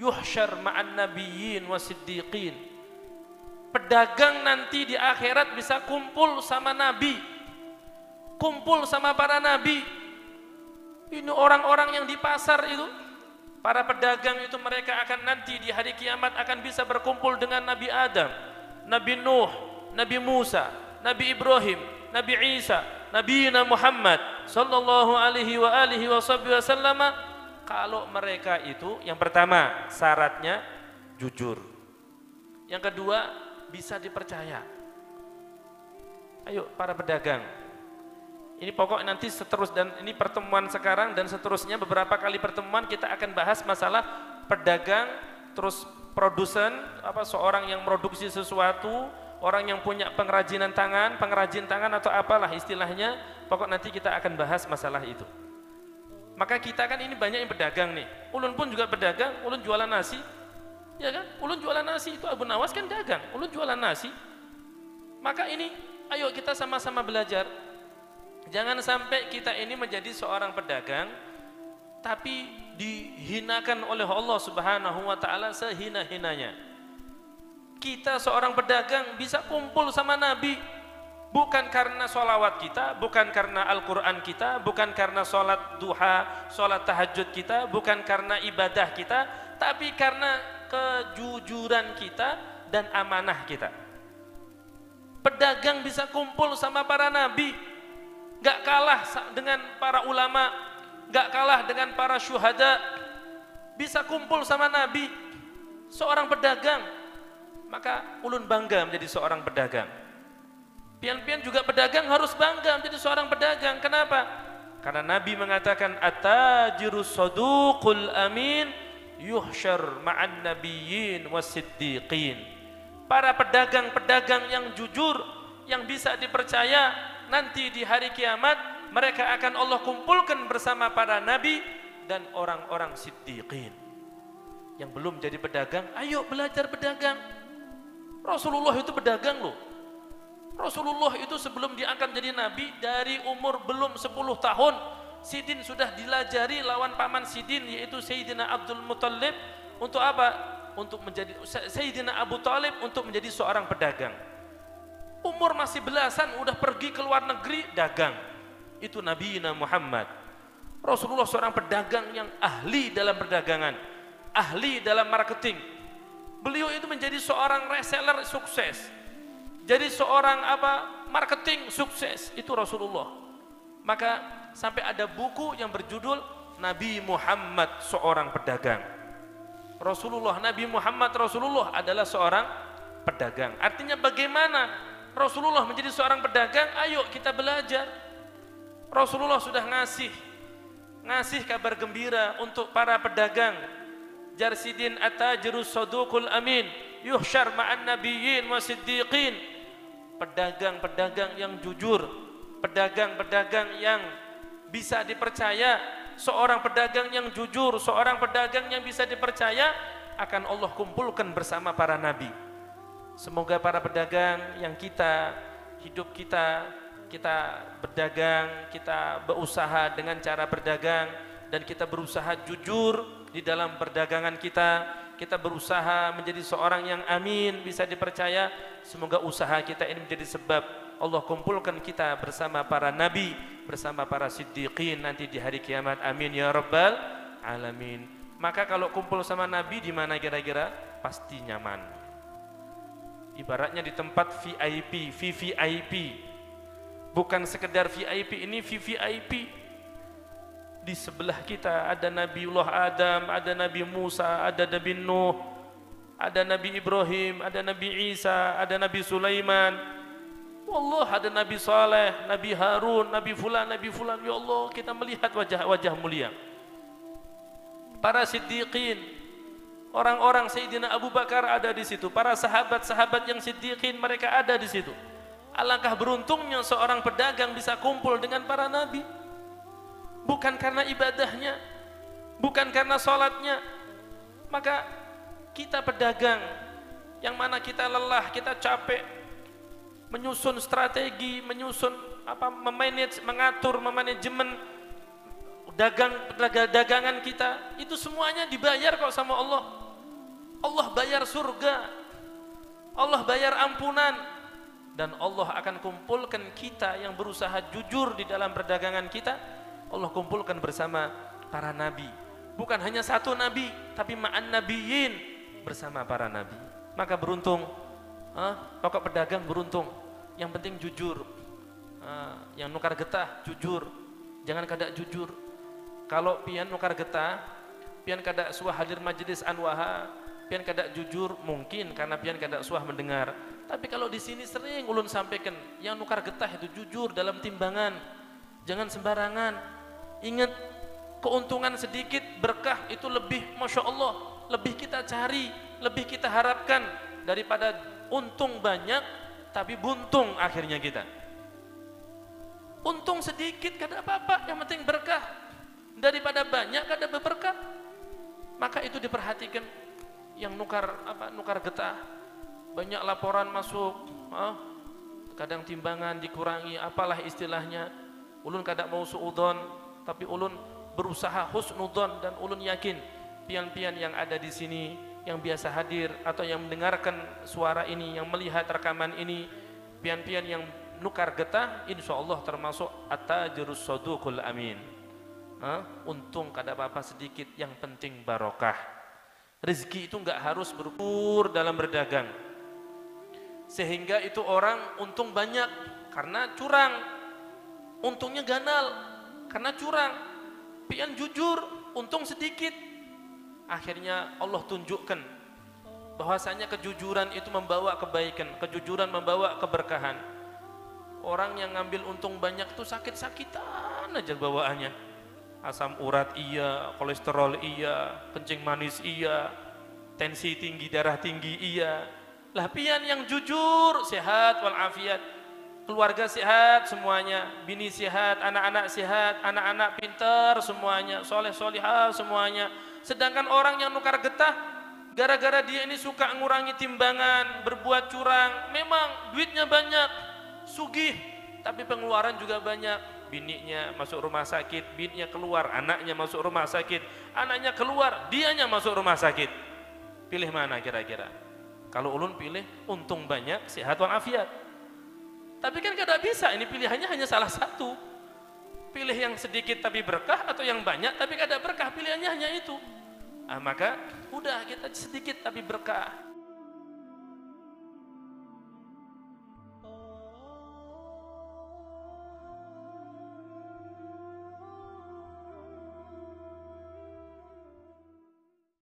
yuhsyar ma'an nabiyyin wasiddiqin. Pedagang nanti di akhirat bisa kumpul sama nabi, kumpul sama para nabi. Ini orang-orang yang di pasar itu, para pedagang itu, mereka akan nanti di hari kiamat akan bisa berkumpul dengan Nabi Adam, Nabi Nuh, Nabi Musa, Nabi Ibrahim, Nabi Isa, Nabi Muhammad sallallahu alaihi wa alihi wasallam. Kalau mereka itu, yang pertama syaratnya jujur, yang kedua bisa dipercaya. Ayo para pedagang, ini pokok nanti seterus, dan ini pertemuan sekarang dan seterusnya beberapa kali pertemuan kita akan bahas masalah pedagang, terus produsen, seorang yang produksi sesuatu, orang yang punya pengrajin tangan atau apalah istilahnya, pokok nanti kita akan bahas masalah itu. Maka kita kan ini banyak yang pedagang nih, ulun pun juga pedagang, ulun jualan nasi, ya kan? Ulun jualan nasi, itu Abu Nawas kan dagang, ulun jualan nasi. Maka ini, ayo kita sama-sama belajar. Jangan sampai kita ini menjadi seorang pedagang tapi dihinakan oleh Allah Subhanahu wa taala sehina-hinanya. Kita seorang pedagang bisa kumpul sama Nabi bukan karena sholawat kita, bukan karena Al-Quran kita, bukan karena sholat duha, sholat tahajud kita, bukan karena ibadah kita, tapi karena kejujuran kita dan amanah kita. Pedagang bisa kumpul sama para nabi, gak kalah dengan para ulama, gak kalah dengan para syuhada, bisa kumpul sama nabi, seorang pedagang. Maka ulun bangga menjadi seorang pedagang. Pian-pian juga pedagang harus bangga menjadi seorang pedagang. Kenapa? Karena Nabi mengatakan at-tajirus saduqul amin yuhsyar ma'an nabiyyin wasiddiqin. Para pedagang-pedagang yang jujur, yang bisa dipercaya, nanti di hari kiamat mereka akan Allah kumpulkan bersama para nabi dan orang-orang siddiqin. Yang belum jadi pedagang, ayo belajar pedagang. Rasulullah itu pedagang loh. Rasulullah itu sebelum diangkat jadi nabi, dari umur belum 10 tahun Sidin sudah dilajari lawan paman Sidin, yaitu Sayyidina Abdul Muttalib. Untuk apa? Untuk menjadi Sayyidina Abu Talib, untuk menjadi seorang pedagang. Umur masih belasan udah pergi ke luar negeri dagang. Itu Nabi Muhammad. Rasulullah seorang pedagang yang ahli dalam perdagangan, ahli dalam marketing. Beliau itu menjadi seorang reseller sukses, jadi seorang marketing sukses, itu Rasulullah. Maka sampai ada buku yang berjudul Nabi Muhammad seorang pedagang. Nabi Muhammad Rasulullah adalah seorang pedagang. Artinya bagaimana Rasulullah menjadi seorang pedagang? Ayo kita belajar. Rasulullah sudah ngasih kabar gembira untuk para pedagang. Jarsidin at-tajirus saduqul amin yuhsyar ma'an nabiyyin wasiddiqin. Pedagang-pedagang yang jujur, pedagang-pedagang yang bisa dipercaya, seorang pedagang yang jujur, seorang pedagang yang bisa dipercaya akan Allah kumpulkan bersama para nabi. Semoga para pedagang yang hidup kita berdagang, kita berusaha dengan cara berdagang, dan kita berusaha jujur di dalam perdagangan kita berusaha menjadi seorang yang amin, bisa dipercaya. Semoga usaha kita ini menjadi sebab Allah kumpulkan kita bersama para nabi, bersama para siddiqin nanti di hari kiamat. Amin ya rabbal alamin. Maka kalau kumpul sama nabi di mana kira-kira? Pasti nyaman. Ibaratnya di tempat VIP, VVIP. Bukan sekedar VIP, ini VVIP. Di sebelah kita ada Nabiullah Adam, ada Nabi Musa, ada Nabi Nuh, ada Nabi Ibrahim, ada Nabi Isa, ada Nabi Sulaiman. Allah, ada Nabi Saleh, Nabi Harun, Nabi Fulan. Ya Allah, kita melihat wajah-wajah mulia. Para siddiqin, orang-orang Sayyidina Abu Bakar ada di situ. Para sahabat-sahabat yang siddiqin, mereka ada di situ. Alangkah beruntungnya seorang pedagang bisa kumpul dengan para nabi. Bukan karena ibadahnya, bukan karena sholatnya. Maka kita pedagang yang mana kita lelah, kita capek menyusun strategi, mengatur, memanajemen dagangan kita, itu semuanya dibayar kok sama Allah. bayar surga, Allah bayar ampunan, dan Allah akan kumpulkan kita yang berusaha jujur di dalam perdagangan kita. Allah kumpulkan bersama para nabi, bukan hanya satu nabi, tapi ma'an nabiyyin, bersama para nabi. Maka beruntung, pokok pedagang beruntung, yang penting jujur. Yang nukar getah jujur, jangan kada jujur. Kalau pian nukar getah, pian kada suah hadir majelis anwaha, pian kada jujur, mungkin karena pian kada suah mendengar. Tapi kalau di sini sering ulun sampaikan, yang nukar getah itu jujur dalam timbangan, jangan sembarangan. Ingat, keuntungan sedikit, berkah itu lebih, masya Allah, lebih kita cari, lebih kita harapkan daripada untung banyak tapi buntung akhirnya kita. Untung sedikit kada apa-apa, yang penting berkah, daripada banyak kada berberkah. Maka itu diperhatikan. Yang nukar getah, banyak laporan masuk, kadang timbangan dikurangi, apalah istilahnya. Ulun kada mau suudon, tapi ulun berusaha husnudon, dan ulun yakin pian-pian yang ada di sini, yang biasa hadir atau yang mendengarkan suara ini, yang melihat rekaman ini, pian-pian yang nukar getah, insya Allah termasuk at-tajirus saduqul amin. Untung kada apa-apa sedikit, yang penting barokah. Rezeki itu enggak harus berukur dalam berdagang, sehingga itu orang untung banyak karena curang, untungnya ganal karena curang. Pian jujur, untung sedikit. Akhirnya Allah tunjukkan bahwasanya kejujuran itu membawa kebaikan, kejujuran membawa keberkahan. Orang yang ngambil untung banyak itu sakit-sakitan aja bawaannya. Asam urat iya, kolesterol iya, kencing manis iya, tensi tinggi, darah tinggi iya. Lah pian yang jujur, sehat walafiat, keluarga sehat semuanya, bini sehat, anak-anak sehat, anak-anak pintar semuanya, soleh solihah semuanya. Sedangkan orang yang nukar getah, gara-gara dia ini suka ngurangi timbangan, berbuat curang, memang duitnya banyak, sugih, tapi pengeluaran juga banyak. Bininya masuk rumah sakit, bininya keluar, anaknya masuk rumah sakit, anaknya keluar, dianya masuk rumah sakit. Pilih mana kira-kira? Kalau ulun pilih untung banyak, sehat walafiat. Tapi kan kada bisa, ini pilihannya hanya salah satu. Pilih yang sedikit tapi berkah, atau yang banyak tapi kada berkah, pilihannya hanya itu. Maka udah kita sedikit tapi berkah.